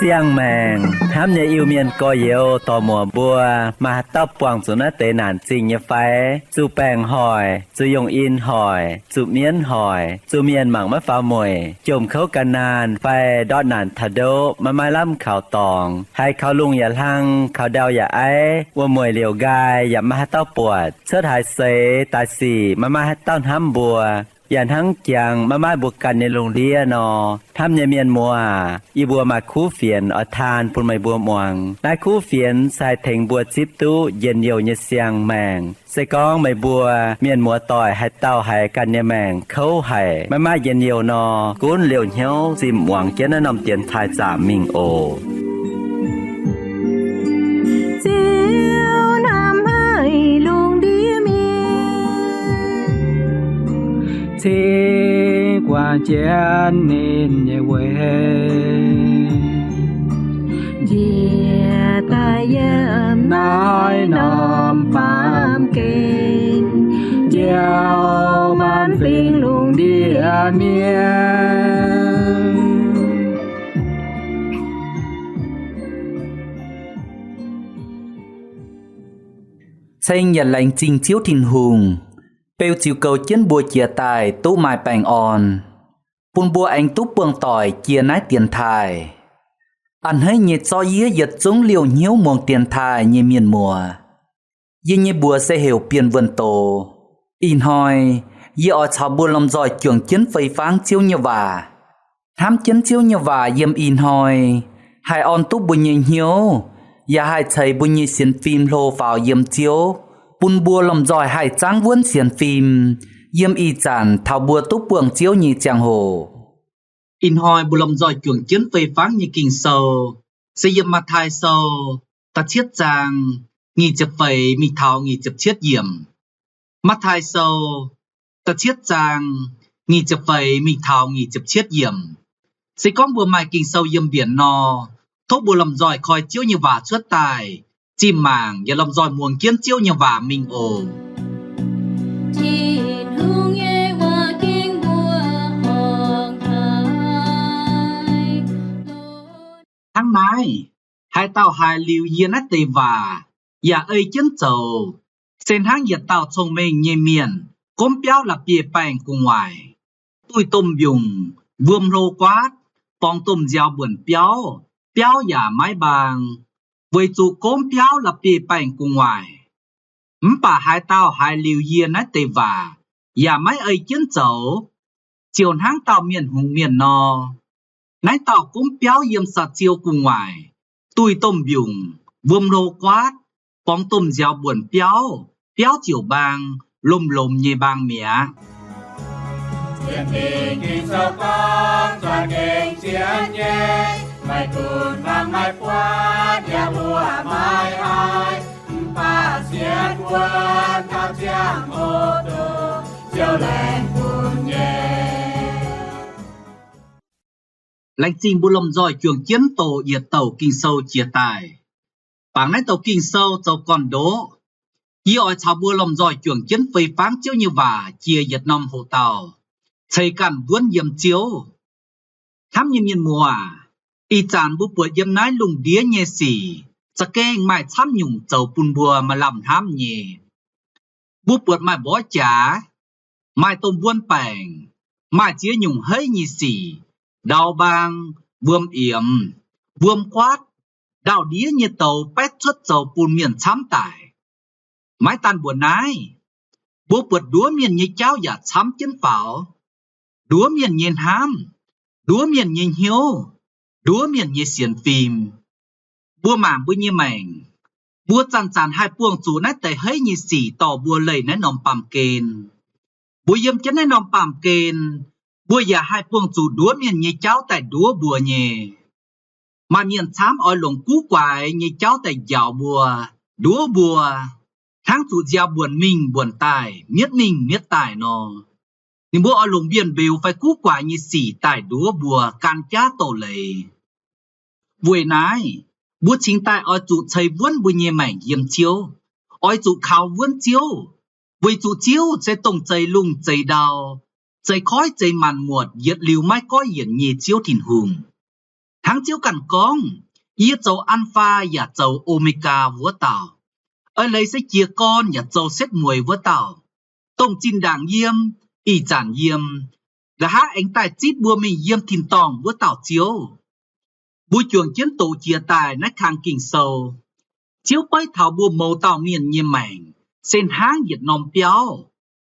Siang mèng, hám nhà yêu miền coi yếu tò mùa bùa, mà tóc quảng xuống nó tế nản trình như phái, chú bèng hỏi, chú dùng in hỏi, chú miến hỏi, chú miền mảng mất phá mùi, chùm khấu cả nàn, phai đọt nản thà đô, mà mai lắm khảo tòng, hay khảo lungอย่าlăng, khảo đauอย่าấy,ว่ามวยเหลียวกายอย่ามาให้เต้าปวดเชิดหายเสตายสี่มาให้เต้าห้ำบัวอย่างทั้งจังมาบวกกันในโรงเรียนนอทำยาเมียนมัวอีบัวมาคู่เฟียนอทานปุ่นไม่บัวมวงได้คู่เฟียนใส่เถงบัวจิบตู้เย็นเยียวเยเสียงแมงใส่กองไม่บัวเมียนมัวต่อยให้เต้าให้กันเยแมงเขาให้มาเย็นเยียวนอกุ้นเหลียวเหี้ยวจิมหวังเจนนำเตียนทายจ่ามิงโอthế qua chén nên nhẹ quê Dìa ta dâm nói nòm phàm kinh gieo man phiền luôn địa miên Xanh nhận lành trình chiếu thìn hùng Bêu chiều cầu chiến bùa chia tài tú mai bành on Bùn bùa anh tú buông tỏi chia nái tiền thai Anh hãy nhiệt cho yế giật giống liều nhiễu muông tiền thai như miền mùa Yế như bùa sẽ hiểu biên vườn tổ In hỏi Yế ở chào bùa lòng giỏi trưởng chiến phây pháng chiếu như vả Hám chiến chiếu như vả yếm in hỏi Hai on tú bùa như hiếu Yà hai thầy bùa như xin phim lô vào yếm chiếu Bùn bùa lòng giỏi hai trang vốn xiên phim Yếm y chản thảo bùa túc buồng chiếu như chàng hồ In hoi bùa lòng giỏi chuồng chiến phê pháng như kinh sâu Sẽ yếm mặt thai sâu Ta chiết chàng Nghi chập phầy mi thảo nghi chập chiết yếm Mặt thai sâu Ta chiết chàng Nghi chập phầy mi thảo nghi chập chiết yếm Sẽ có bùa mai kinh sâu yếm biển no Thốt bùa lòng giỏi khói chiếu như vả chuốt tài Chim màng và lòng giỏi muồng kiến chiếu như vả mình ồ Tháng mai Hai tàu hai liều yên ách tề vả Và ơi chân trầu Xên háng nhiệt tàu thông minh nhê miền Cốm béo là bìa bành của ngoài Tôi tôm dùng Vườm rô quát Bóng tôm gieo buồn béo Béo giả mái bàng Với chú cốm béo là bìa bành của ngoài Bà hai tàu hai liều yên ách tề vả Và máy ơi chân trầu Chiều háng tàu miền hùng miền no Nãy tàu cũng béo yếm sạt chiêu cùng ngoài Tôi tôm dùng Vườm rô quát Bóng tôm gieo buồn béo Béo chiều bang Lùm lùm như bang mẹ Chiến tình kinh sâu con Cho kinh chiến nhé Mày cùn vang mai quát Nhà mùa mai ai Bà chiến quân Thao chiang ô tô Chiều lên cùn nhé Lành trình bù lồng giỏi chuồng chiến tổ Yết tàu kinh sâu chia tài Bảng nãy tàu kinh sâu tàu còn đố Ý ỏi chào bùa lồng giỏi chuồng chiến phây pháng chiếu như vả Chia Việt Nam hồ tàu Thầy cản vốn yếm chiếu Thám như miền mùa Y chán bù bùa yếm nái lùng đía nhẹ xỉ Cha kê mai chám nhung chầu bùn bùa mà làm thám nhẹ Bù bùa mai bó chá Mai tôm buôn bèng Mai chia nhung hơi nhị xỉ Đào bang, vườm yểm, vườm quát Đào đía như tàu pét xuất dầu bùn miền chám tải Mái tan buồn nái Bố bượt đúa miền như cháu giả chám chân phảo Đúa miền nhìn hám Đúa miền nhìn hiếu Đúa miền như xiên phim Bùa mảng bùa như mảnh Bùa chăn chăn hai buông chú nái tẩy hơi như xỉ tỏ bùa lầy nái nòm bàm kênh Bùa yếm chân nái nòm bàm kênh Bùa giả hai buông chú đúa miền như cháu tại đúa bùa nhẹ Mà miền chám oi lồng cú quài như cháu tại dạo bùa Đúa bùa Tháng chú gieo buồn mình buồn tài Miết mình miết tài nó Nhưng bùa oi lồng biên bèo phải cú quài như xỉ tại đúa bùa can chá tổ lầy Vui nái, bố chính tại oi tụ xây vốn bùi nhẹ mảnh yếm chiếu, oi tụ khảo vốn chiếu, vui tụ chiếu sẽ tổng xây lung xây đào, xây khói xây màn muột yết liu mai có yển nhẹ chiếu thìn hùng. Tháng chiếu cằn con, yết dấu alpha và dấu omega vua tàu, oi lấy sẽ chia con và dấu xét mùi vua tàu, tổng chín đảng yếm, y giản yếm, gà hát ánh tài chít bùa mình yếm thìn tòng vua tàu chiếu. Bùi chuồng chiến tổ chia tài nách khang kinh sâu. Chiếu bấy thảo bùa màu tàu miền như mảnh, sen háng Việt Nam béo.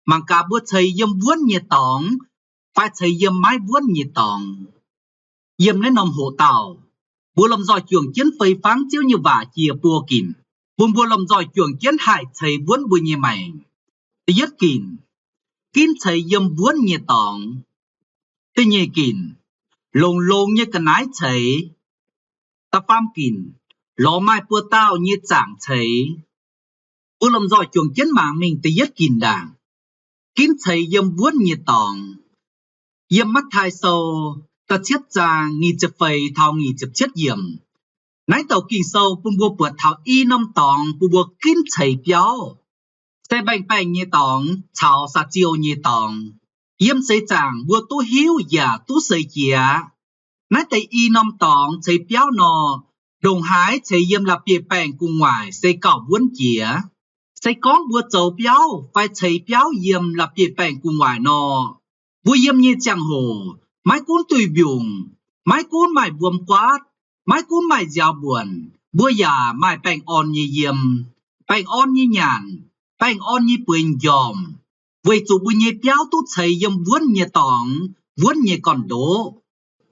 Mang cả bùa thầy yếm vốn như tòng, phải thầy yếm mái vốn như tòng. Yếm lấy nông hộ tàu, bùa lòng dòi chuồng chiến phây pháng chiếu như vả chia bùa kìm. Bùa lòng dòi chuồng chiến hại thầy vốn bùi như mảnh. Yết kìm, kín thầy yếm vốn như tòng. Tuy nhẹ kìm, lông lông như cái nái thầy. Ta pham kìm, ló mai bùa tao như chẳng thấy. Bùa lòng dòi chuồng chiến mạng mình tới yết kìm đảng. Kín thầy yếm vốn như tòng. Yếm mắt thai sâu, ta chết ra nghi chập phầy thao nghi chập chết yếm. Nái tàu kinh sâu bùa bùa bùa thao y nông tòng bùa bùa kín thầy béo. Xe bành bành như tòng, chào xa chiêu như tòng. Yếm xây chẳng bùa tu hiếu và tu xây chìa. Nái tay y nông tòng thầy béo nò. Đồng hái thầy yếm là bìa bành cùng ngoài xây cảo vốn chìa. Xây con bùa dấu béo, phải thầy béo yếm là bìa bành cùng ngoài nò. Bùa yếm như chẳng hồ, mái cuốn tùy biùng, mái cuốn mải buồm quát, mái cuốn mải giao buồn, bùa giả mải bành on như yếm, bành on như nhàn, bành on như bùi dòm. Vậy chủ bùi nhé béo tốt thầy yếm vốn như tòng, vốn như còn đố.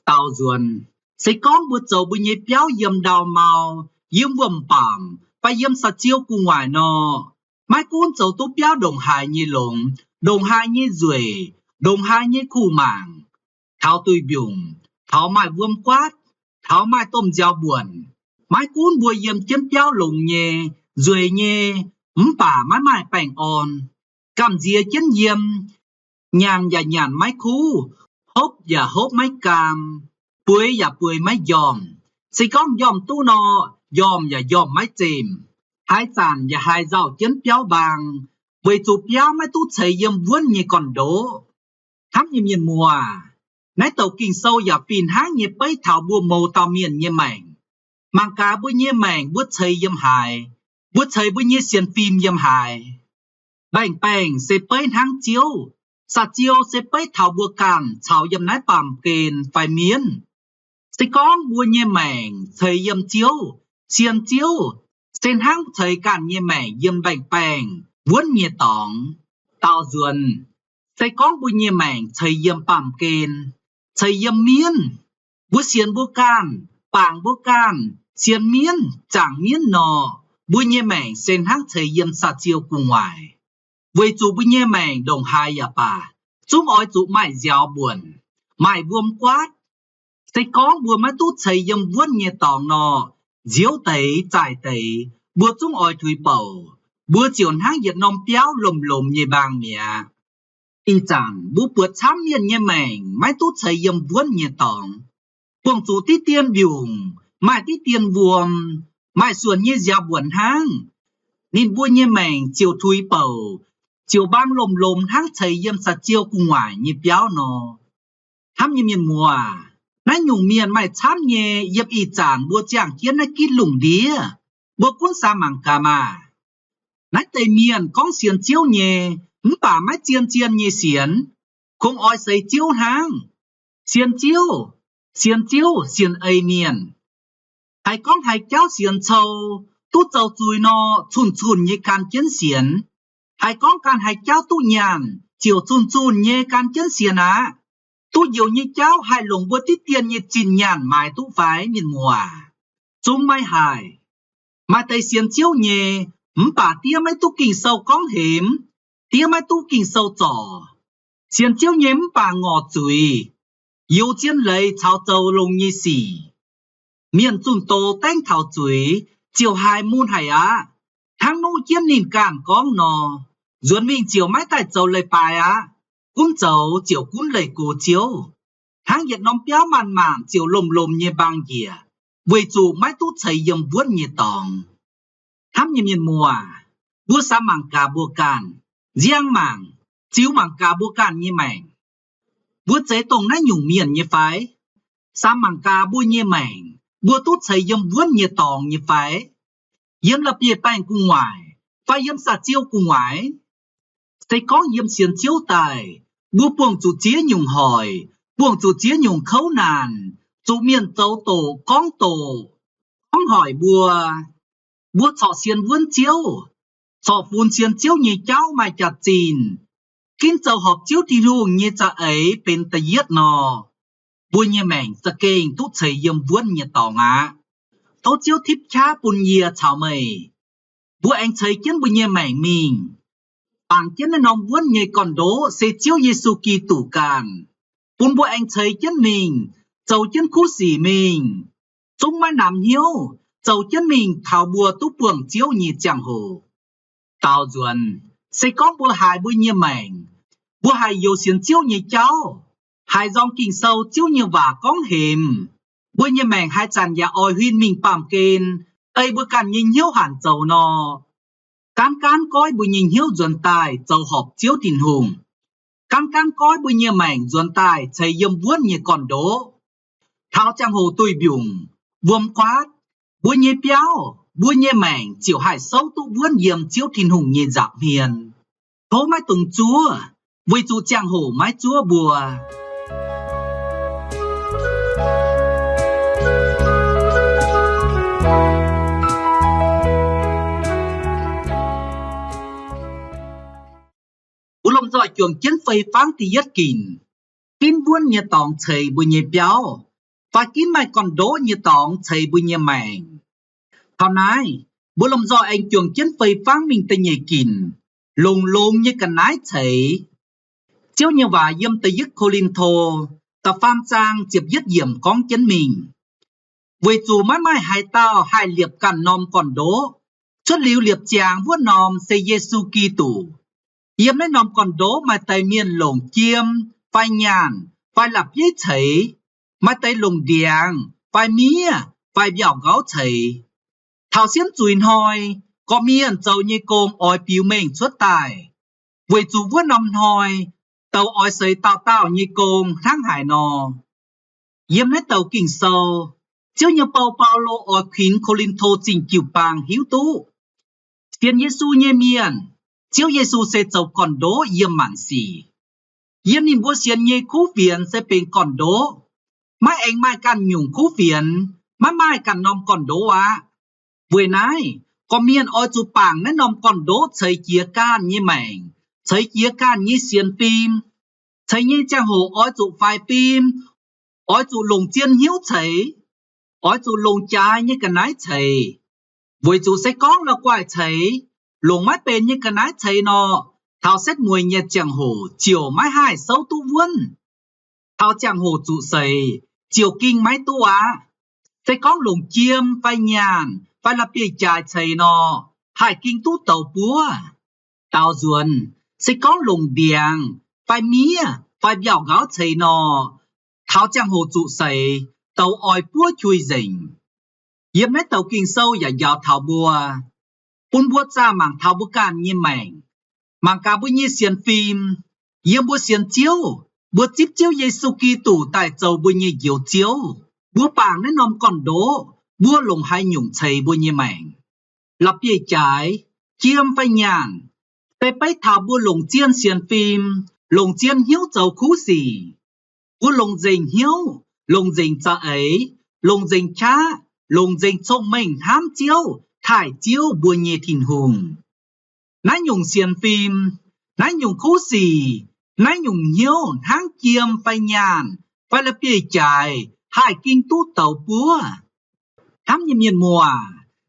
Tao duồn, xây con bùa dấu bùi nhé béo yếm đào màu, yếm vầm bảm, phải yếm xa chiêu cùng ngoài nò. Mái cuốn dấu tốt béo đồng hài như lồng, đồng hài như duệ, đồng hài như khu mảng. Tháo tùy biùng, tháo mài vuông quát, tháo mài tôm giao buồn. Mái cuốn bùa yếm chân béo lồng nhê, duệ nhê, bà mái mài bành on. Cầm dìa chân yếm, nhàn và nhàn mái khu, hốp và hốp mái cam, bùi và bùi mái dòm. Xây con dòm tu nọ, dòm và dòm mái chìm. Hai sàn và hai rào chân béo bàng, với chủ béo mái tu thầy yếm vốn như còn đố. Thám như miền mùa, nái tàu kinh sâu và pin háng như bấy thảo bùa màu tàu miền như mảnh. Mang cá bùa như mảnh bùa thầy yếm hài, bùa thầy bùa như xiên phim yếm hài. Bành bành sẽ bấy háng chiếu, xa chiếu sẽ bấy thảo bùa càn, thảo yếm nái bàm kền phải miến. Sẽ con bùa như mảnh, thầy yếm chiếu, xiên chiếu, sen háng thầy càn như mảnh yếm bành bành, vốn như tòng. Tao duồn, sẽ con bùa như mảnh, thầy yếm bàm kền, thầy yếm miến. Bùa xiên bùa càn, bàng bùa càn, xiên miến, chẳng miến nọ. Bùa như mảnh sen háng thầy yếm xa chiêu cùng ngoài. Với chủ bùi nhé mảnh đồng hai à bà, chúng ôi chủ mải giao buồn, mải vuông quát. Xây con bùa mái tốt thầy yếm vốn nhé tòng nọ, diếu tấy, trải tấy, bùa chúng ôi thủy bầu, bùa chiều háng Việt Nam béo lùm lùm như bàng mẹ. Y chẳng bùa bùa chám miên nhé mảnh, mái tốt thầy yếm vốn nhé tòng. Buông chủ tí tiên biùng, mải tí tiên vuông, mải xuân như giao buồn háng. Nên bùa nhé mảnh chiều thủy bầu, chiều bang lồm lồm háng thầy yếm xa chiêu cùng ngoài như béo nò. Thám như miền mùa, nái nhung miền mày chám nhé yếp y chản bùa chàng kiến nái kít lùng đĩa, bùa cuốn xa mảng cà mà. Nái tây miền con xiên chiếu nhé, bà mái chiên chiên nhé xiên, không oi xây chiếu háng. Xiên chiếu, xiên ây miền. Hai con hai kéo xiên châu, tu châu chui nò, chun như can kiến xiên. Hai con can hai cháu tu nhàn, chiều chun nhé can chân xiên á. Tu nhiều như cháu hai lồng bữa tít tiền như chìn nhàn mài tu phái miền mùa. Chúng mai hài. Mai tay xiên chiếu nhé, bà tía mai tu kinh sâu con hiểm, tía mai tu kinh sâu trò. Xiên chiếu nhé bà ngọt chùi, yêu chiến lấy chào châu lồng như xỉ. Miền chun tô tanh thảo chùi, chiều hai muôn hải á. Tháng nô chiến nhìn cản con nò, duẩn mình chiều mái tại châu lấy bài á, cún châu chiều cún lấy cổ chiếu. Tháng Việt Nam béo màn màn chiều lồm lồm như băng dìa, Vì chủ mãi tú chảy dầm vuốt nhẹ tòng. Thám nhầm nhìn mùa, bua xa mảng cả bua càn, giang mảng, chiếu mảng cả bua càn như mảnh. Bua chế tông nái nhung miền như phái, xa mảng cả bua như mảnh, bua tú chảy dầm vuốt nhẹ tòng như phái. Yếm lập bia bánh cùng ngoài, phải yếm xả chiếu cùng ngoài. Sẽ có yếm xiên chiếu tài, bua buông chủ chế nhung hỏi, buông chủ chế nhung khấu nàn, chủ miền tấu tổ, con hỏi bua. Bua thọ xiên vươn chiếu, thọ vun xiên chiếu như cháu mai chặt chìn. Kinh châu học chiếu thì luôn như cha ấy bên ta giết nò. Bua như mảnh sa kênh tốt chảy yếm vươn như tỏ ngã. Tố chiếu thiếp cha bùn nhìa chào mày. Bua anh thấy kiến bùa như mảnh mình. Bằng kiến nó nông vươn như con đố sẽ chiếu Giê-xu kỳ tủ càn. Bùn bua anh thấy kiến mình, dầu kiến khu xỉ mình. Chúng mai nằm hiếu, dầu kiến mình thảo bùa tú buồng chiếu như chẳng hồ. Tao duẩn, sẽ có bùa hài bùa như mảnh. Bùa hài dầu xiên chiếu như cháu. Hài dòng kinh sâu chiếu như vả con hềm. Bùa như mảnh hai chàng nhà oi huyên mình bàm kênh. Ây bùa càn nhìn hiếu hẳn dầu nò. Cán coi bùa nhìn hiếu duẩn tài dầu họp chiếu tình hùng. Cán coi bùa như mảnh duẩn tài chảy yếm vuốt như con đố. Thảo chẳng hồ tùy biùng, vuông quát. Bùa như béo, bùa như mảnh chiều hải sâu tụ vuốt yếm chiếu tình hùng như dạo hiền. Thố mái tùng chúa, vì chú chẳng hồ mái chúa bùa. Lòng dọi chuồng chiến phây phán thì yết kìn. Kín vuôn như tòng chầy bùi như béo. Và kín mai còn đố như tòng chầy bùi như mảnh. Thảo nái, bố lòng dọi anh chuồng chiến phây phán mình tên nhảy kìn. Lùng như cả nái chầy. Chiếu như và yếm tây yết khô linh thô. Ta pham trang chiếp yết yểm con chân mình. Vì dù mãi hai tao hai liệp cằn nòm còn đố. Xuất liu liệp chàng vuốt nòm xây Giê-xu kỳ tủ. Yếm lấy nòm còn đố mai tay miền lồng chiêm, phai nhàn, phai lạp giấy chảy. Mai tay lồng điàng, phai mía, phai biểu gáo chảy. Thảo xiên chùi hoi, có miền dầu như côn oi biểu mình xuất tài. Vì dù vuốt nòm hoi, tàu oi xây tạo như côn tháng hải nò. Yếm lấy tàu kinh sâu, chiếu như bao lô oi khuyến khô linh thô trình kiều bàng hiếu tú. Xiên Giê-xu như miền, chiếu Giê-xu sẽ dầu còn đố yếm mạn xì. Yếm nhìn bố xiên như khu phiền sẽ bên còn đố. Mai anh mai can nhung khu phiền, mai can nòm còn đố á. Vừa nãy, có miền oi chú bảng nên nòm còn đố thấy chia can như mảnh, thấy chia can như xiên phim. Thấy như trang hồ oi chú phai phim, oi chú lồng chiên hiếu thấy, oi chú lồng trái như cái nái thấy. Với chú sẽ có là quài thấy, lồng mái bên như cái nái thấy nọ. Thảo xét mùi nhiệt chẳng hồ, chiều mái hai sâu tu vuôn. Thảo chẳng hồ trụ xây, chiều kinh mái tu á. Sẽ có lồng chiêm, phai nhàn, phai là bìa trài chày nọ. Hải kinh tu tàu búa. Tao duẩn, sẽ có lồng điàng, phai mía, phai biểu gáo chày nọ. Thảo chẳng hồ trụ xây, tàu oi búa chui dình. Yếm mấy tàu kinh sâu và dạo thảo bùa. Bún búa ra mảng thảo búa can như mảnh. Mảng cả búa như xiên phim. Yếm búa xiên chiếu. Búa chíp chiếu Giê-xu kỳ tủ tại dầu búa như diều chiếu. Búa bảng nên nòm còn đố. Búa lồng hai nhung chày búa như mảnh. Lặp bìa trái. Chiêm phai nhàn. Tê bấy thảo búa lồng chiên xiên phim. Lồng chiên hiếu dầu khú xì. Búa lồng dình hiếu. Lồng dình cha ấy. Lồng dình cha. Lồng dình trông mình hám chiếu. Thải chiếu bùa nhẹ thìn hùng. Nái nhung xiên phim. Nái nhung khú xì. Nái nhung hiếu tháng chiêm phai nhàn. Phai là bìa chài. Hải kinh tu tàu búa. Thám như miền mùa.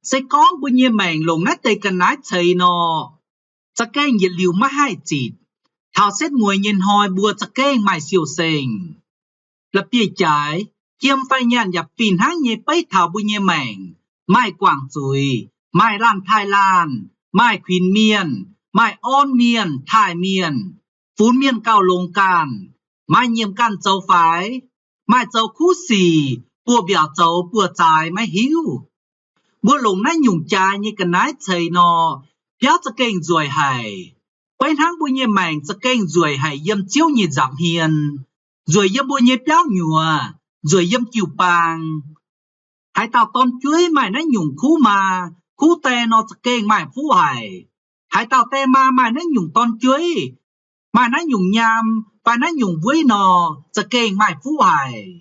Sẽ có bùa nhẹ mảnh lồng nái tây cần nái chày nọ. Chắc cây nhiệt liều má hai chịt. Thảo xét mùi nhìn hoi bùa chắc cây mài siêu xình. Là bìa chài. Chiêm phai nhàn dạp phìn háng nhẹ bấy thảo bùa nhẹ mảnh. Mai quảng rùi, mai lan Thái Lan, mai khuyên miền, mai ôn miền, Thái miền, phún miền cao lông can, mai nhiệm can châu phái, mai châu khu xì, bùa biểu châu bùa trái mới hiu bùa lùng nãy nhung chai như cái nãy chơi nọ béo cho kênh rồi hài bên hang bùa nhẹ mảnh cho kênh rồi hài yếm chiếu như giảm hiền rồi yếm bùa nhẹ béo nhùa rồi yếm kiều bàng hãy tạo tôn chuối mày nãy nhung khu tè nó cho kênh mày phú hài hãy tạo tè mày nãy nhung tôn chuối mày nãy nhung nham mày nãy nhung với nó cho kênh mày phú hài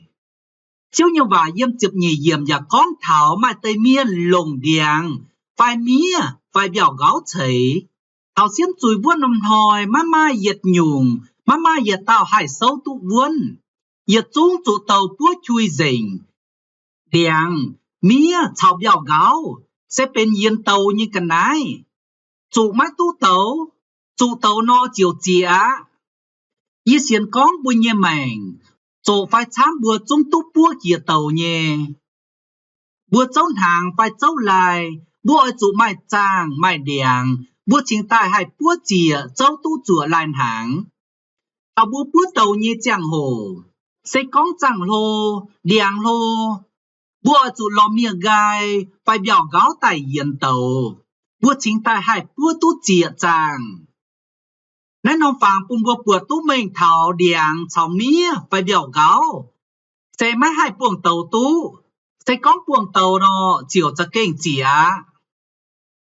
chiếu như và yếm chụp nhì yếm và con thảo mà tây miên lồng điàng phải mía phải biểu gáo chảy thảo xiên chùi vuông nằm hòi má yết nhung má yết tao hải sâu tụ vuông yết chung tụ tàu búa chui dình điàng mía thảo biểu gáo sẽ bên yên tàu như cái này tụ má tụ tàu nó chiều chìa yết xiên con bùi nhẹ mảnh chỗ phải chám bùa chung túc bùa kia tàu nhé bùa châu hàng phải châu lại bùa ở chỗ mai trang mai đèn bùa chính tài hay bùa chìa châu tu chùa lại hàng tàu bùa tàu như chẳng hồ sẽ con chẳng lô đèn lô bùa ở chỗ lò mía gai phải biểu gáo tài yên tàu bùa chính tài hay bùa tu chìa chàng nên nó phàng bùn bùa bùa tú mình thảo điàng chào mía phải biểu gáo sẽ máy hai buồng tàu tú sẽ có buồng tàu nó chiều cho kênh chìa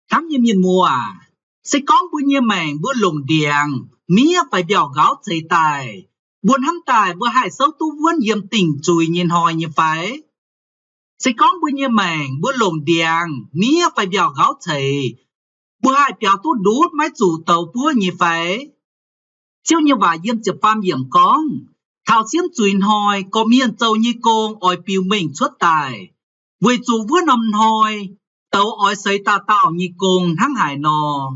thám như miền mùa sẽ có bùa như mảnh bùa lồng điàng mía phải biểu gáo xây tài buồn hâm tài bùa hai sâu tú vuôn yếm tình chùi nhìn hòi như phải sẽ có bùa như mảnh bùa lồng điàng mía phải biểu gáo xây bùa hai biểu tú đút máy chủ tàu bùa như phải chiếu như và yếm chụp pham yểm con thảo xiêm chùi hòi có miền châu như công ỏi piu mình xuất tài với chủ vua nằm hòi tàu ỏi xây tạo như công hăng hải nò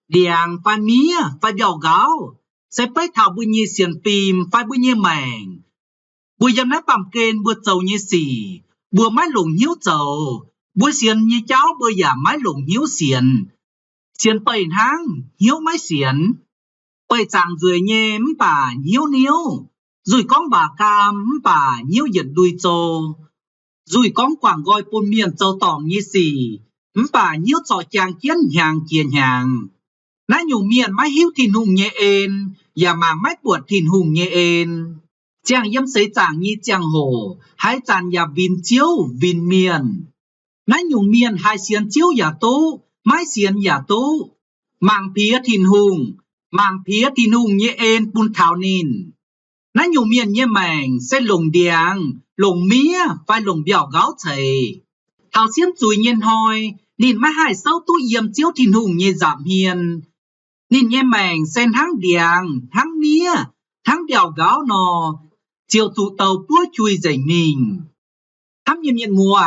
điàng phải mía phải biểu gáo sẽ phải thảo bùi như xiên phim phải bùi như mảnh bùi yếm nát bằm kênh bùa châu như xì bùa mái lủng hiếu châu bùa xiên như cháu bùa giả mái lủng hiếu xiên xiên bầy hang hiếu mái xiên bởi chẳng dưới nhé bà nhiêu níu rồi con bà cam bà nhiêu giật đuôi trô rồi con quảng gọi bồn miền châu tỏng như xì bà nhiêu trò chàng kiến hàng nãy nhủ miền mái hiếu thìn hùng nhẹ ên và mà mái buộc thìn hùng nhẹ ên chàng yếm sấy chàng như chàng hồ hai chàng nhà vin chiếu vin miền nãy nhủ miền hai xiên chiếu nhà tú mái xiên nhà tú mang phía thìn hùng mang phía thì nung như ên bùn thảo nín nãy nhiều miền như mảnh sẽ lồng điàng lồng mía phải lồng biểu gáo chảy thảo xiên chùi nhiên hoi nín má hai sâu tu yếm chiếu thì nung như giảm hiền nín như mảnh sen hăng điàng hăng mía hăng biểu gáo nò chiều tụ tàu búa chui dày mình hăng như miền mùa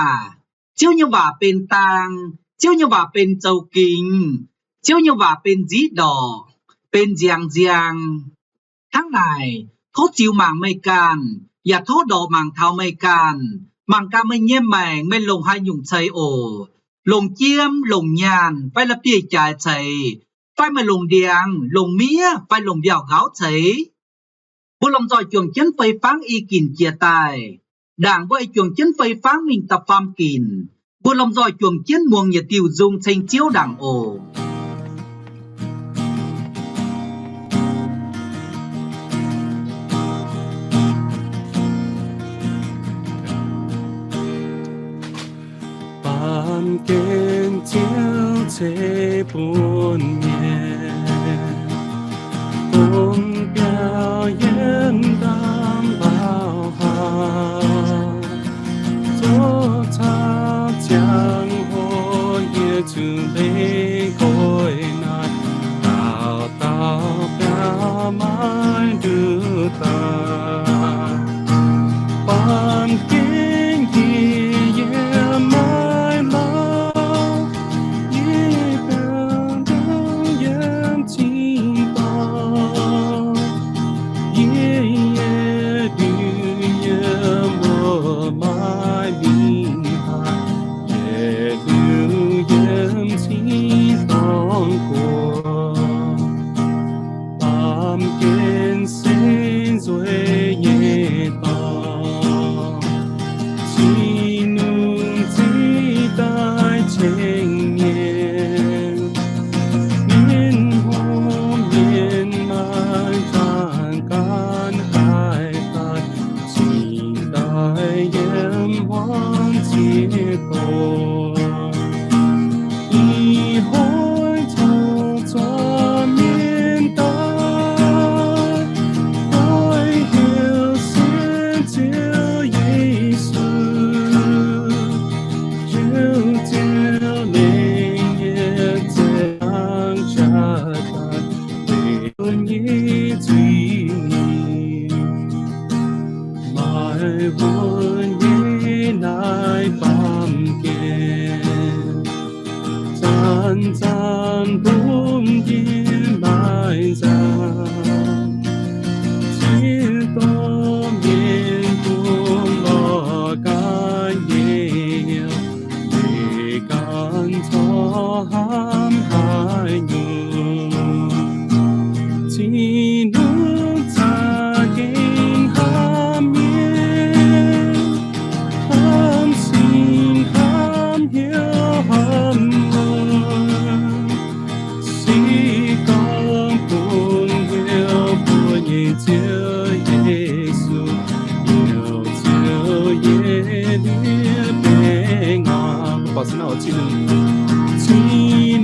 chiếu như vả bên tang chiếu như vả bên châu kinh chiếu như vả bên dí đỏ bên giang tháng này thốt chiều màng mây can và thốt độ màng thao mây can màng ca mây nhem màng mây lồng hai nhung xây ổ lồng chiêm lồng nhàn phải là bia chài xây phải mà lồng điàng lồng mía phải lồng dẻo gáo xây bố lòng giỏi chuồng chân phơi pháng y kìn chia tài đảng với chuồng chân phơi pháng mình tập pham kìn bố lòng giỏi chuồng chân muông nhiệt tiêu dung thành chiếu đảng ổ kiến chiếu chế buồn nhẹ cùng cao yên đam bao hào số thao chẳng hồ ye chu bê khôi nát tạo tạo cao mãi đưa ta ban kiến gì ye mãi lâu ye bèo đông yên chi bao ye 结果，以后操作面对，爱有先救耶稣，就叫你也这样下来，为你罪孽，买我也来帮见。站站不也埋葬，只多面不落干也有，你干错含海牛，只路在经下面，含心含有含。救耶穌，要救耶穌平安。保持那我記錄，記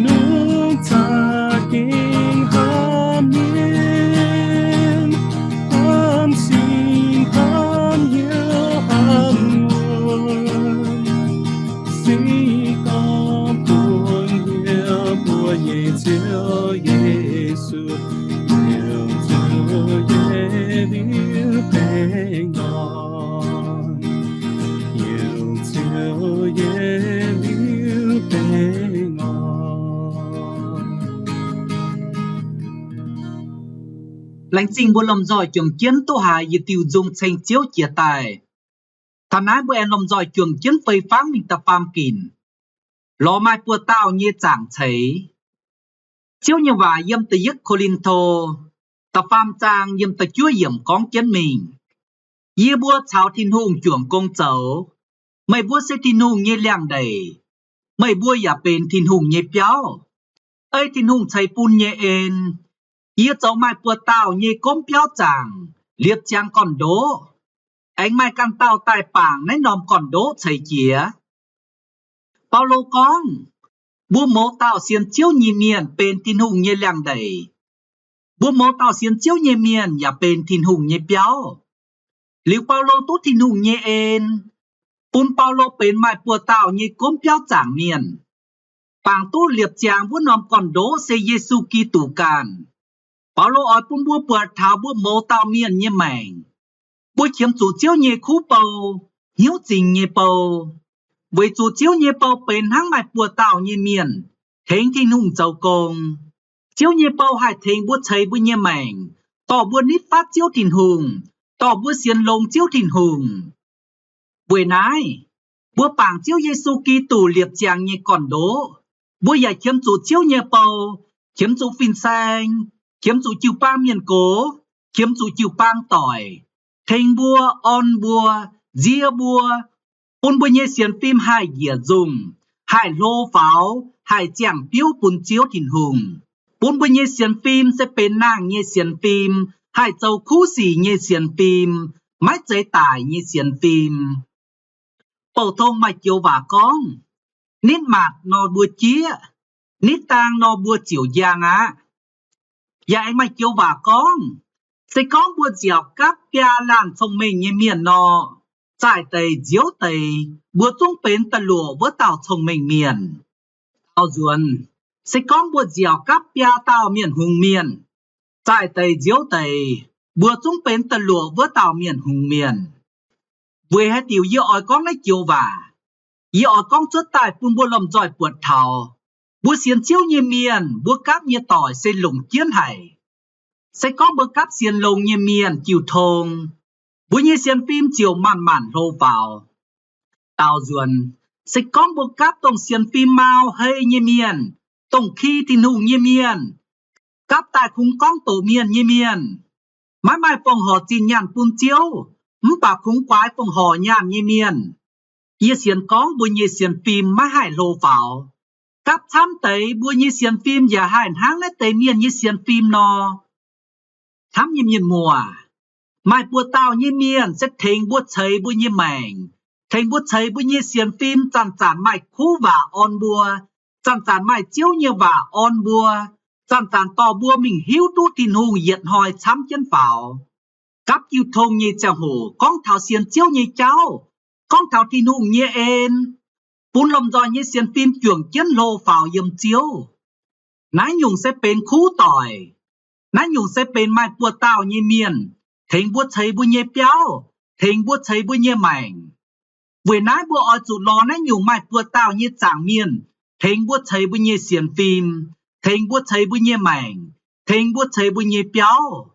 錄在經下面，含心含有含溫，時光本要不也救耶穌。平安，有救耶了平安。lãnh trình buôn lầm giỏi trường chiến tô hài y tiêu dung thành chiếu chia tài. Thằng ái bữa em lầm giỏi trường chiến phây pháng mình tập phàm kín. Lò mai bùa tao như chẳng thấy. Chiếu như và yếm tì yếc Corinto. Tập phàm trang yếm tì chúa yếm con chiến mình. Yê bùa chào thiên hùng trường công cháu. Mày bùa sẽ thiên hùng như làng đầy. Mày bùa giả bên thiên hùng như béo. Ê thiên hùng cháy bùn như ên. Yê cháu mai bùa tao như công béo chàng. Liệp chàng còn đố. Anh mai căn tao tài bảng nấy nòm còn đố cháy chía. Paulo con. Bùa mô tao xiên chiếu nhì miền bên thiên hùng như làng đầy. Bùa mô tao xiên chiếu nhì miền giả bên thiên hùng như béo. Liu Paulo tốt thiên hùng như ên. Bùn Paulo bên mai bùa tao như công béo chàng miền. Bảng tốt liệp chàng bùa nòm còn đố xe Giê-xu Kitô can. Paulo ỏi bùa bùa thảo bùa mô tao miền như mảnh. Bùa chiếm chủ chiếu như khu bầu. Hiếu trình như bầu. Với chủ chiếu như bầu bên hăng mai bùa tao như miền. Thênh thiên hùng châu công. Chiếu như bầu hai thênh bùa cháy bùa như mảnh. Tỏ bùa nít phát chiếu thiên hùng. Tỏ bùa xiên lông chiếu thiên hùng. Với nái. Bùa bảng chiếu Giê-xu Kitô liệp chàng như còn đố. Bùa giải chiếm chủ chiếu như bầu. Chiếm chủ phìn xanh. Chiếm chủ chiều bang miền cố. Chiếm chủ chiều bang tỏi. Thênh bùa, on bùa, dìa bùa. Bùn bùa nhé xiên phim hai dìa dùng. Hai lô pháo. Hai chàng biếu bùn chiếu thiên hùng. Bùn bùa nhé xiên phim sẽ bên nàng nhé xiên phim. Hai châu khu xỉ nhé xiên phim. Mái chế tải nhé xiên phim. Bầu thông mạch chiếu vả con. Nít mạt nó bùa chia. Nít tang nó bùa chiều giang á. Dạ anh mạch chiếu vả con. Sẽ con bùa dẻo cắp bia làn thông minh như miền nó. Giải tây diếu tây. Bùa trung bến tà lụa với tàu thông minh miền. Tao duân. Sẽ con bùa dẻo cắp bia tàu miền hùng miền. Giải tây diếu tây. Bùa trung bến tà lụa với tàu miền hùng miền. Với hai tiểu dịu ỏi con lấy chiều vả. Dịu ỏi con chốt tài bùn bùa lầm giỏi buột thảo. Bùa xiên chiếu như miền. Bùa cáp như tỏi xây lùng chiến hải. Sẽ có bữa cắp xiên lông như miền chiều thông. Bữa như xiên phim chiều màn màn rô vào. Tao duần. Sẽ có bữa cắp tổng xiên phim mau hay như miền. Tổng khi thì hùng như miền. Cắp tài khung con tổ miền như miền. Mãi mai phòng họ chín nhàn bùn chiếu. Bà khung quái phòng họ nhàn như miền. Như xiên con bữa như xiên phim mãi hải rô vào. Cắp thăm tới bữa như xiên phim và hải háng lấy tới miền như xiên phim nó. Thám như miền mùa. Mai bùa tao như miền sẽ thênh bùa cháy bùa như mảnh. thành bút thấy bút nhé xiên phim chăn chán mày khu và on bùa chăn chán mày chiếu như và on bùa chăn chán to bùa mình hiếu tu tin hùng nhiệt hỏi chăm chân phảo cắp yêu thông như chào hồ con thảo xiên chiếu như cháu con thảo tin hùng như ên bún lồng dòi như xiên phim chuồng chiến lô phảo yếm chiếu nái nhung sẽ bên khu tỏi nái nhung sẽ bên mai bùa tao như miền thành bút thấy bùa như béo thành bút thấy bùa như mảnh vừa nãy bữa ở chủ lò nãy nhung mai bữa tao như chẳng miên thành bữa thấy bữa như xiên phim thành bữa thấy bữa như mảnh thành bữa thấy bữa như béo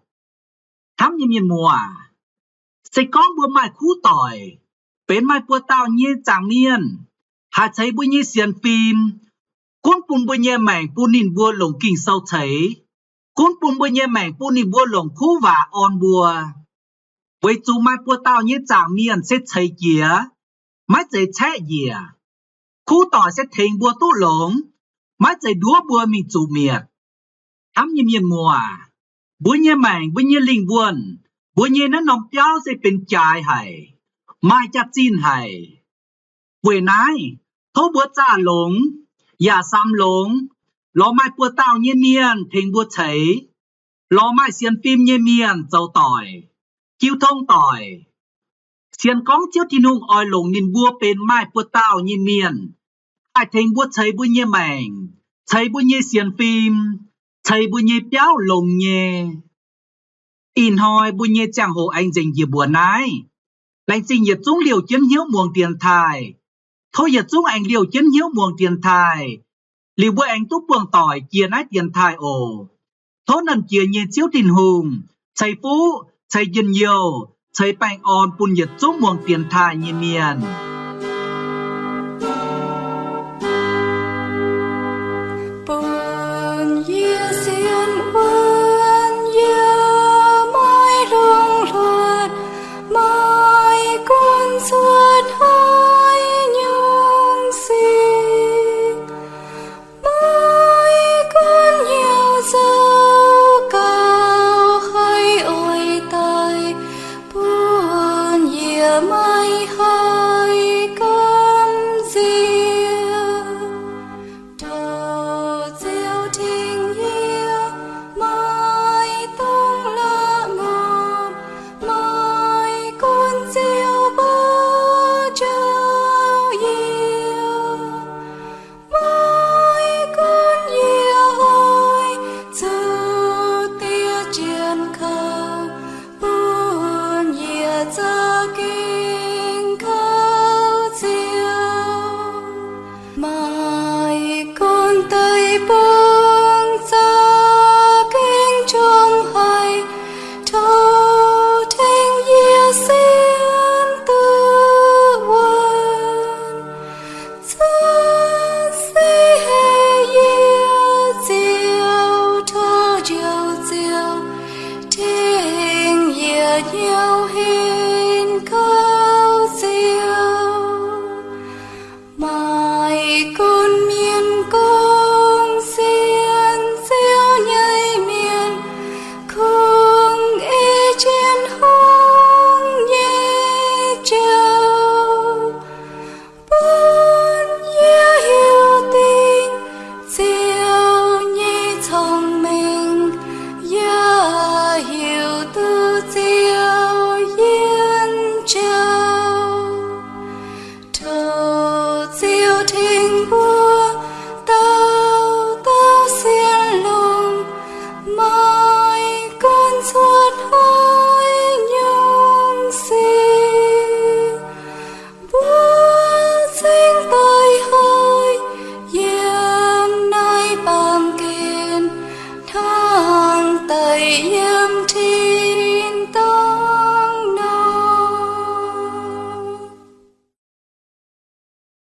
thắm như miên mùa sẽ có bữa mai khu tỏi bên mai bữa tao như chẳng miên hà thấy bữa như xiên phim cuốn bún bữa như mảnh bún nín bữa lồng kinh sâu thấy cuốn bún bữa như mảnh bún nín bữa lồng khu và on bùa với chủ mai bữa tao như chẳng miên sẽ thấy kia máy chạy chạy gì à? Khu tỏi sẽ thành bùa tu lống, máy chạy đúa bùa mình chủ miệt. Thắm như miền mùa, bùa như mảnh, bùa như linh buồn, bùa như nó nòng béo sẽเป็นtrái hay, mai chặt chín hay. Vừa nãy, thô bùa trả lống,อย่าซ้ำlống, lo mai bùa tao như miền thành bùa cháy, lo mai xiên phim như miền dầu tỏi, chiêu thông tỏi. Xiên con chiếu thiên hùng oi lồng nhìn bua bên mai bua tao như miền ai thành bua thấy bua như mảnh thấy bua như xiên phim thấy bua như béo lồng nhẹ in hoi bua như chàng hồ anh dành gì bùa nái lành trình nhiệt chúng liều chiến hiếu muồng tiền thai thôi nhiệt chúng anh liều chiến hiếu muồng tiền thai liều bua anh túc buông tỏi chia nái tiền thai ồ thốt nần chia như chiếu thiên hùng thấy phú thấy dân nhiều thấy bánh on bùn nhiệt chúng muồng tiền thai như miền bùn yê xiên uân yê mai rung luật mai con suốt hai nhung xin mai con nhiều dâu cao hay ôi tay buồn yê mai hai cam diêu đồ diêu tình yêu mai tung lá ngọc mai con diêu bơ trao yêu mai con yêu ơi dù tia trên khâu buồn nhẹ giờ kinh khâu diêu mai con tới buông ra kinh trong hay thâu thanh yêu xin tư vấn ra sẽ yêu diệu thơ diệu diệu thanh yêu nhau hin cao diệu mai con miên con